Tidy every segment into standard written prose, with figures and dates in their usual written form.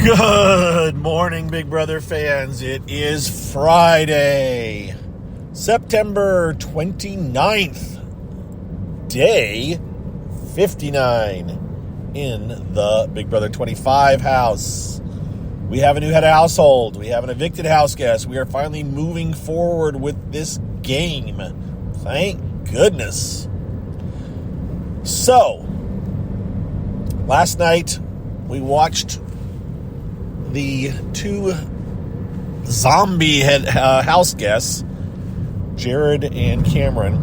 Good morning, Big Brother fans. It is Friday, September 29th, day 59 in the Big Brother 25 house. We have a new head of household. We have an evicted house guest. We are finally moving forward with this game. Thank goodness. So, last night we watched the two zombie house guests, Jared and Cameron,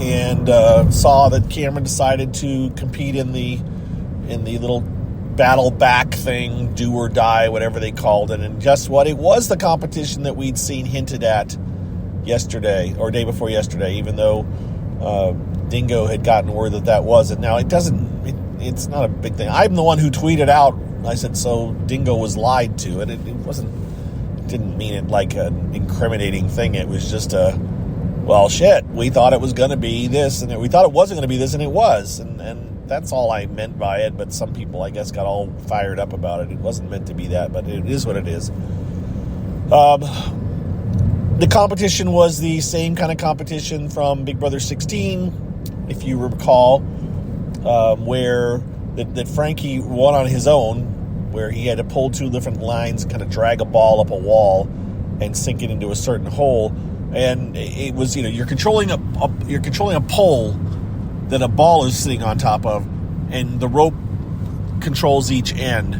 and saw that Cameron decided to compete in the little battle back thing, do or die, whatever they called it. And guess what? It was the competition that we'd seen hinted at yesterday or day before yesterday, even though Dingo had gotten word that wasn't. Now it's not a big thing. I'm the one who tweeted out. I said, so Dingo was lied to, and it didn't mean it like an incriminating thing. It was just well, shit, we thought it was going to be this, and we thought it wasn't going to be this, and it was, and that's all I meant by it, but some people, I guess, got all fired up about it. It wasn't meant to be that, but it is what it is. The competition was the same kind of competition from Big Brother 16, if you recall, where that Frankie won on his own, where he had to pull two different lines, kind of drag a ball up a wall and sink it into a certain hole. And it was, you're controlling a pole that a ball is sitting on top of, and the rope controls each end.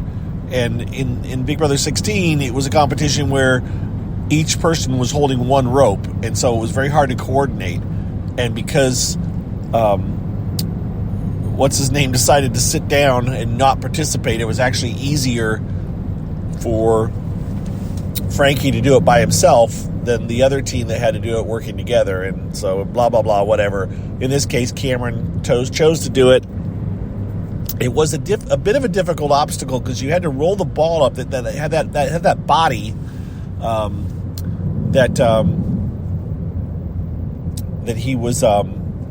And in Big Brother 16, it was a competition where each person was holding one rope, and so it was very hard to coordinate. And because what's-his-name decided to sit down and not participate, it was actually easier for Frankie to do it by himself than the other team that had to do it working together. And so blah, blah, blah, whatever. In this case, Cameron chose to do it. It was a bit of a difficult obstacle because you had to roll the ball up that had that body that he was...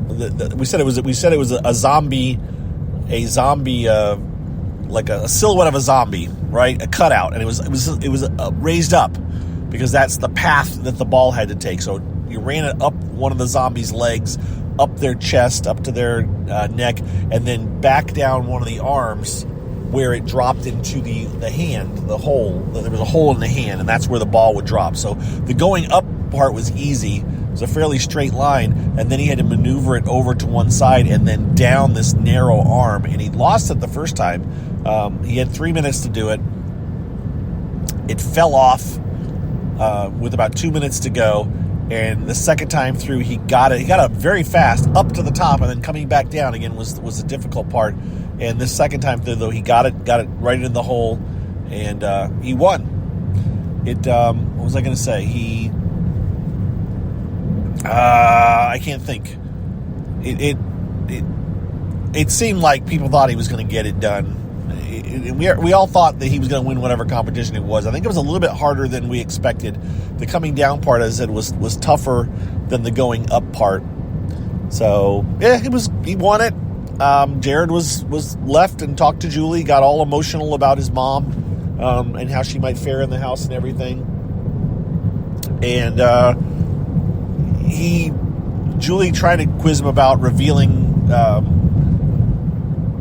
we said it was a zombie, like a silhouette of a zombie, right? A cutout, and it was raised up because that's the path that the ball had to take. So you ran it up one of the zombies' legs, up their chest, up to their neck, and then back down one of the arms where it dropped into the hand, the hole. There was a hole in the hand, and that's where the ball would drop. So the going up part was easy. It was a fairly straight line, and then he had to maneuver it over to one side and then down this narrow arm, and he lost it the first time. He had 3 minutes to do it. It fell off with about 2 minutes to go, and the second time through he got it. He got up very fast up to the top, and then coming back down again was the difficult part. And this second time through, though, he got it right in the hole, and he won. What was I going to say? I can't think. It seemed like people thought he was going to get it done. We all thought that he was going to win whatever competition it was. I think it was a little bit harder than we expected. The coming down part, as I said, was tougher than the going up part. So yeah, he won it. Jared was left and talked to Julie, got all emotional about his mom and how she might fare in the house and everything. And Julie tried to quiz him about revealing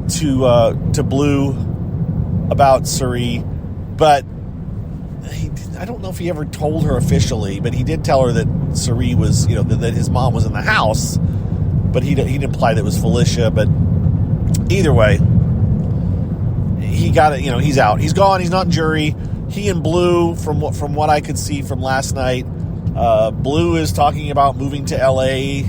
to Blue about Cirie, but I don't know if he ever told her officially, but he did tell her that Cirie was, that his mom was in the house, but he didn't imply that it was Felicia. But either way, he got it. He's out. He's gone. He's not in jury. He and Blue, from what I could see from last night, Blue is talking about moving to LA.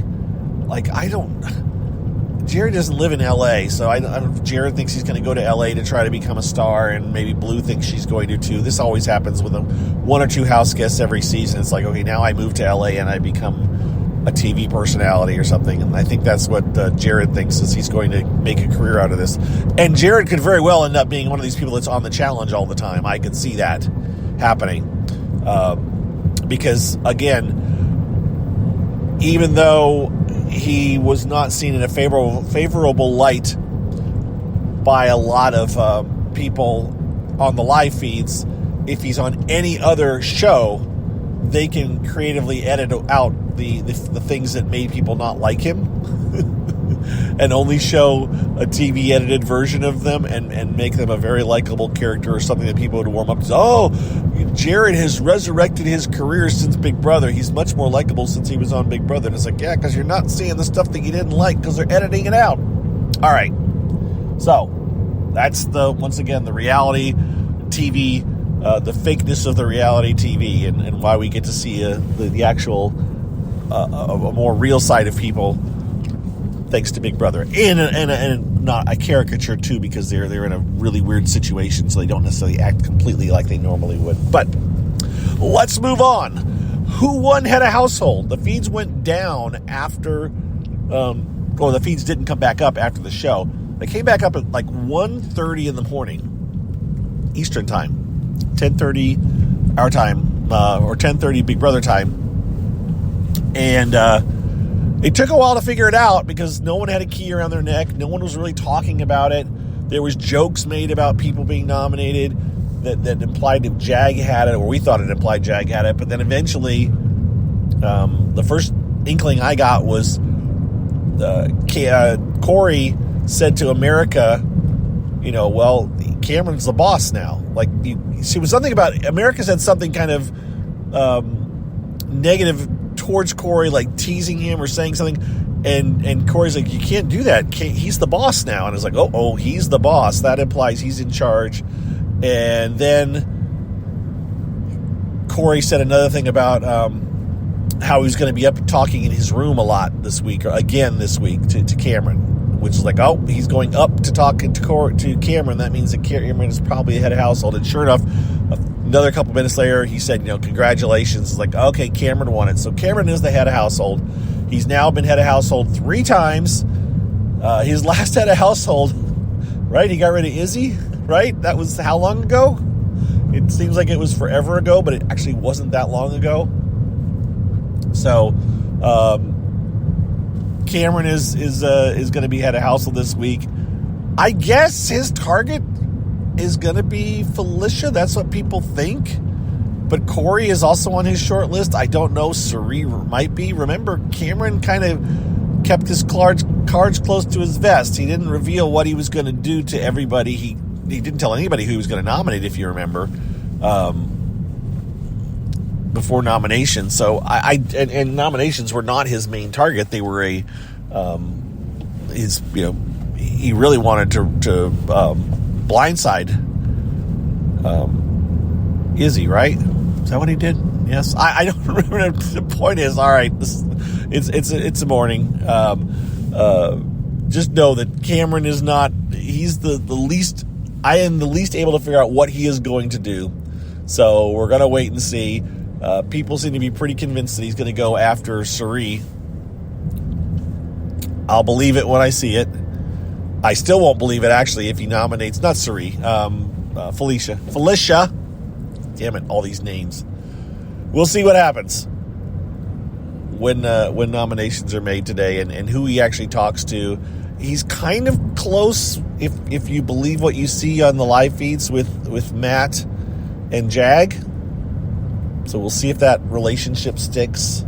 Jared doesn't live in LA, so I don't know if Jared thinks he's going to go to LA to try to become a star, and maybe Blue thinks she's going to too. This always happens with one or two house guests every season. It's like, okay, now I move to LA and I become a TV personality or something. And I think that's what Jared thinks, is he's going to make a career out of this. And Jared could very well end up being one of these people that's on the challenge all the time. I could see that happening. Because, again, even though he was not seen in a favorable light by a lot of people on the live feeds, if he's on any other show, they can creatively edit out the things that made people not like him and only show a TV edited version of them and make them a very likable character or something that people would warm up to. Oh, Jared has resurrected his career since Big Brother. He's much more likable since he was on Big Brother. And it's like, yeah, because you're not seeing the stuff that you didn't like because they're editing it out. All right. So that's once again, the reality TV, the fakeness of the reality TV and why we get to see the actual, a more real side of people thanks to Big Brother. And not a caricature too, because they're in a really weird situation, so they don't necessarily act completely like they normally would. But let's move on. Who won Head of Household? The feeds went down after, the feeds didn't come back up after the show. They came back up at like 1:30 in the morning, Eastern time, 10:30 our time, or 10:30 Big Brother time. And it took a while to figure it out because no one had a key around their neck. No one was really talking about it. There was jokes made about people being nominated that implied that Jag had it, or we thought it implied Jag had it. But then eventually, the first inkling I got was Corey said to America, well, Cameron's the boss now. Like, she was something about, America said something kind of negative towards Corey, like teasing him or saying something, and Corey's like, you can't do that. He's the boss now. And it's like, oh, he's the boss. That implies he's in charge. And then Corey said another thing about how he was going to be up talking in his room a lot this week, or again this week, to Cameron, which is like, oh, he's going up to talk to Cameron. That means that Cameron is probably the head of household. And sure enough, another couple minutes later, he said, congratulations. It's like, okay, Cameron won it. So Cameron is the head of household. He's now been head of household 3 times. His last head of household, right? He got rid of Izzy, right? That was how long ago? It seems like it was forever ago, but it actually wasn't that long ago. So, Cameron is going to be head of household this week. I guess his target is going to be Felicia. That's what people think. But Corey is also on his short list. I don't know. Cirie might be. Remember, Cameron kind of kept his cards close to his vest. He didn't reveal what he was going to do to everybody. He didn't tell anybody who he was going to nominate, if you remember, before nomination. So and nominations were not his main target. They were he really wanted to blindside Izzy, right? Is that what he did? Yes. I don't remember. The point is, all right, it's a morning. Just know that Cameron is not, he's the least, I am the least able to figure out what he is going to do. So we're going to wait and see. People seem to be pretty convinced that he's going to go after Cirie. I'll believe it when I see it. I still won't believe it, actually, if he nominates, not Cirie, Felicia. Damn it, all these names. We'll see what happens when nominations are made today and who he actually talks to. He's kind of close, if you believe what you see on the live feeds with Matt and Jag. So we'll see if that relationship sticks.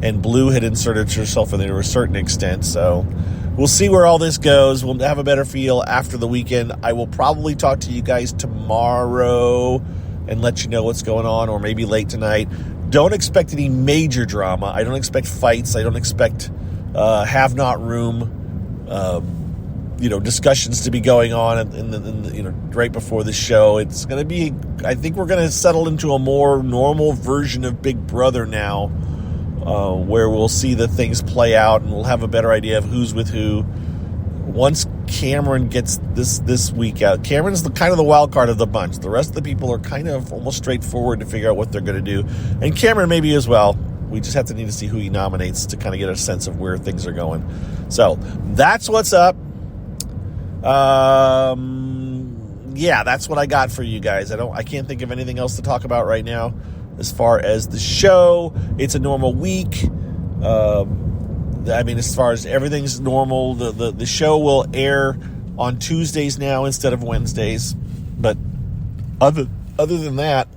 And Blue had inserted herself in there to a certain extent. So we'll see where all this goes. We'll have a better feel after the weekend. I will probably talk to you guys tomorrow and let you know what's going on, or maybe late tonight. Don't expect any major drama. I don't expect fights. I don't expect have not room, discussions to be going on in the right before the show. It's going to be, I think we're going to settle into a more normal version of Big Brother now, where we'll see the things play out and we'll have a better idea of who's with who. Once Cameron gets this week out, Cameron's kind of the wild card of the bunch. The rest of the people are kind of almost straightforward to figure out what they're going to do. And Cameron maybe as well. We just have to need to see who he nominates to kind of get a sense of where things are going. So that's what's up. That's what I got for you guys. I can't think of anything else to talk about right now. As far as the show, it's a normal week. As far as everything's normal, the show will air on Tuesdays now instead of Wednesdays. But other than that,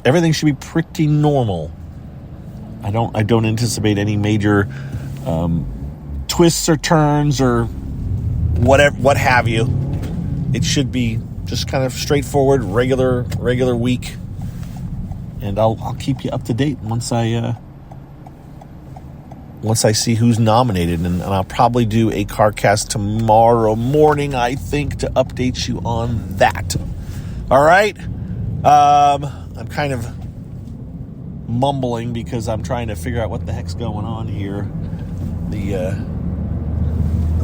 everything should be pretty normal. I don't anticipate any major twists or turns or what have you. It should be just kind of straightforward, regular week, and I'll keep you up to date once I see who's nominated, and I'll probably do a CarCast tomorrow morning, I think, to update you on that. All right, I'm kind of mumbling because I'm trying to figure out what the heck's going on here.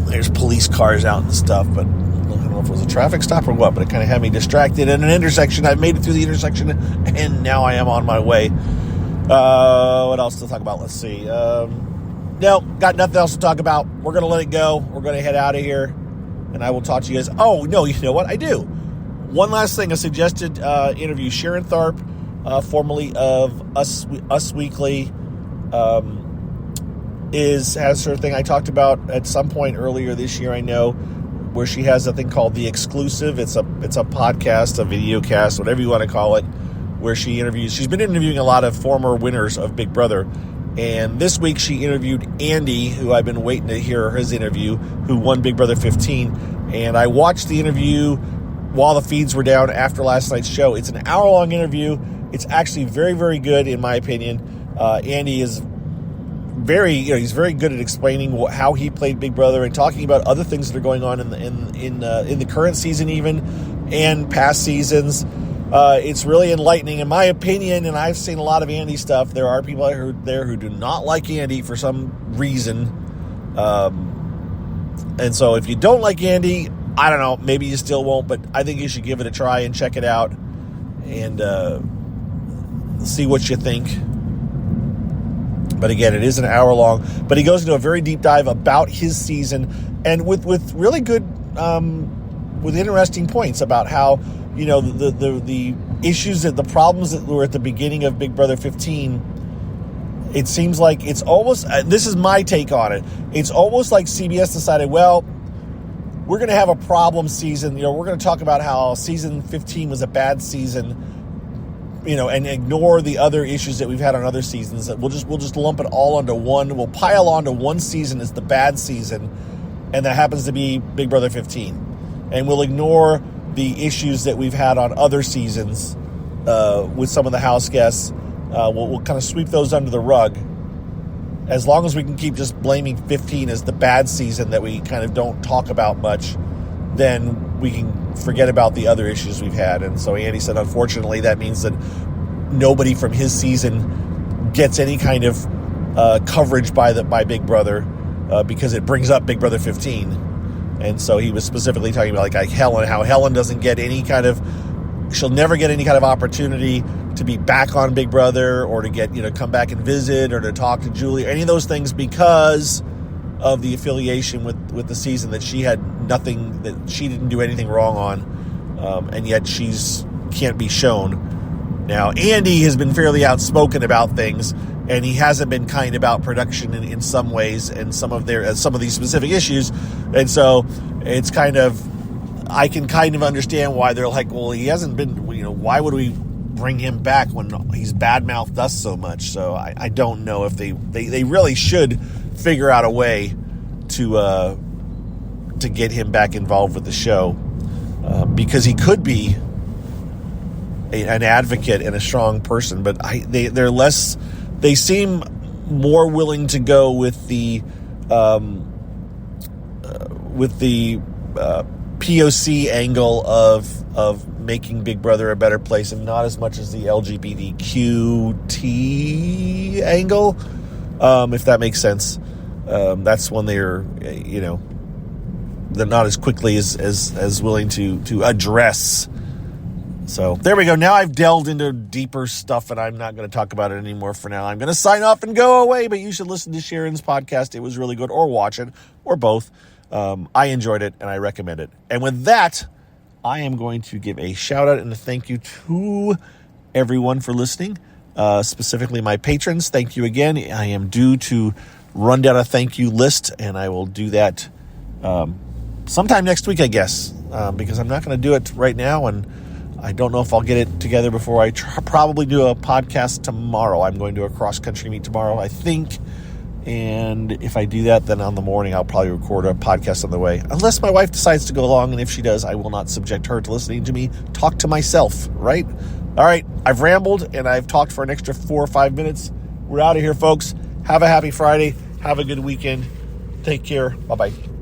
There's police cars out and stuff, but I don't know if it was a traffic stop or what, but it kind of had me distracted in an intersection. I've made it through the intersection, and now I am on my way. What else to talk about? Let's see. No, got nothing else to talk about. We're going to let it go. We're going to head out of here, and I will talk to you guys. Oh, no, you know what? I do. One last thing, a suggested interview. Sharon Tharp, formerly of Us Weekly, has her thing I talked about at some point earlier this year, I know, where she has a thing called The Exclusive. It's a podcast, a video cast, whatever you want to call it, where she interviews. She's been interviewing a lot of former winners of Big Brother. And this week she interviewed Andy, who I've been waiting to hear his interview, who won Big Brother 15. And I watched the interview while the feeds were down after last night's show. It's an hour-long interview. It's actually very, very good, in my opinion. Andy is he's very good at explaining how he played Big Brother and talking about other things that are going on in the current season, even, and past seasons. It's really enlightening, in my opinion, and I've seen a lot of Andy stuff. There are people there who do not like Andy for some reason. And so if you don't like Andy, I don't know, maybe you still won't, but I think you should give it a try and check it out and see what you think. But again, it is an hour long, but he goes into a very deep dive about his season and with really good, with interesting points about how, you know, the issues, the problems that were at the beginning of Big Brother 15, it seems like it's almost, this is my take on it, it's almost like CBS decided, well, we're going to have a problem season, you know, we're going to talk about how season 15 was a bad season, you know, and ignore the other issues that we've had on other seasons. That we'll just lump it all onto one, we'll pile onto one season as the bad season, and that happens to be Big Brother 15. And we'll ignore the issues that we've had on other seasons with some of the house guests. We'll kind of sweep those under the rug. As long as we can keep just blaming 15 as the bad season that we kind of don't talk about much, then we can forget about the other issues we've had. And so Andy said, unfortunately, that means that nobody from his season gets any kind of coverage by Big Brother because it brings up Big Brother 15. And so he was specifically talking about like Helen, how Helen doesn't get any kind of, she'll never get any kind of opportunity to be back on Big Brother or to get, you know, come back and visit or to talk to Julie, any of those things, because of the affiliation with the season, that she had nothing, that she didn't do anything wrong on, and yet she's can't be shown. Now, Andy has been fairly outspoken about things, and he hasn't been kind about production in some ways and some of these specific issues. And so it's kind of, I can kind of understand why they're like, well, he hasn't been, you know, why would we bring him back when he's badmouthed us so much? So I don't know if they really should figure out a way to get him back involved with the show, because he could be an advocate and a strong person, but they seem more willing to go with the POC angle of making Big Brother a better place, and not as much as the LGBTQT angle, if that makes sense. That's when they're, you know, they're not as quickly as willing to address. So there we go. Now I've delved into deeper stuff, and I'm not going to talk about it anymore for now. I'm going to sign off and go away, but you should listen to Sharon's podcast. It was really good, or watch it, or both. I enjoyed it, and I recommend it. And with that, I am going to give a shout out and a thank you to everyone for listening, specifically my patrons. Thank you again. I am due to run down a thank you list, and I will do that sometime next week, I guess, because I'm not going to do it right now, and I don't know if I'll get it together before I probably do a podcast tomorrow. I'm going to a cross-country meet tomorrow, I think, and if I do that, then on the morning I'll probably record a podcast on the way, unless my wife decides to go along, and if she does, I will not subject her to listening to me talk to myself, right? All right, I've rambled, and I've talked for an extra 4 or 5 minutes. We're out of here, folks. Have a happy Friday. Have a good weekend. Take care. Bye-bye.